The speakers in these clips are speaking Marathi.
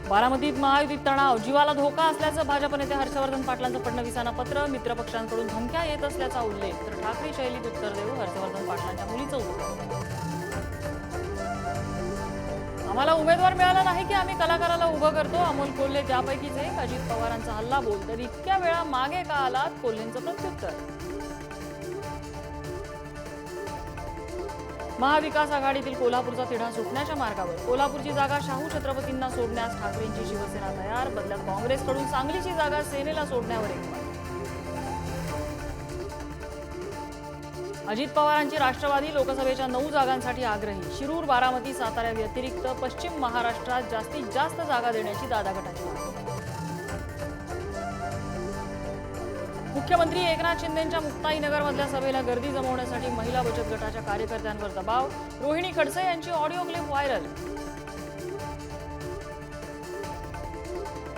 बारामतीत महायुतीत तणाव, जीवाला धोका असल्याचं भाजप नेते हर्षवर्धन पाटलांचं फडणवीसांना पत्र. मित्रपक्षांकडून धमक्या येत असल्याचा उल्लेख. तर ठाकरे शैलीत उत्तर देऊ हर्षवर्धन पाटलांच्या मुलीचं उत्तर. आम्हाला उमेदवार मिळाला नाही की आम्ही कलाकाराला उभं करतो. अमोल कोल्हे त्यापैकीच एक. अजित पवारांचा हल्ला बोल, तर इतक्या वेळा मागे का आलात? कोल्हेंचं प्रत्युत्तर. महाविकास आघाडीतील कोल्हापूरचा तिढा सुटण्याच्या मार्गावर. कोल्हापूरची जागा शाहू छत्रपतींना सोडण्यास ठाकरेंची शिवसेना तयार. बदल्यात काँग्रेसकडून सांगलीची जागा सेनेला सोडण्यावर एकमत. अजित पवारांची राष्ट्रवादी लोकसभेच्या 9 जागांसाठी आग्रही. शिरूर, बारामती, सातारा व्यतिरिक्त पश्चिम महाराष्ट्रात जास्तीत जास्त जागा देण्याची दादा गटाची मागणी. मुख्यमंत्री एकनाथ शिंदेंच्या मुक्ताईनगरमधल्या सभेला गर्दी जमवण्यासाठी महिला बचत गटाच्या कार्यकर्त्यांवर दबाव. रोहिणी खडसे यांची ऑडिओ क्लिप व्हायरल.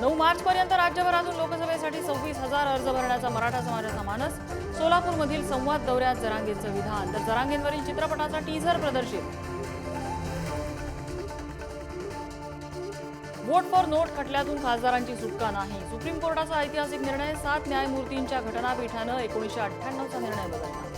9 मार्चपर्यंत राज्यभरातून लोकसभेसाठी 26,000 अर्ज भरण्याचा मराठा समाजाचा मानस. सोलापूरमधील संवाद दौऱ्यात जरांगेंचं विधान. तर जरांगेंवरील चित्रपटाचा टीझर प्रदर्शित. वोट फॉर नोट खटल्यातून खासदारांची सुटका नाही. सुप्रीम कोर्टाचा ऐतिहासिक निर्णय. 7 न्यायमूर्तींच्या घटनापीठानं 1998चा निर्णय बदलला.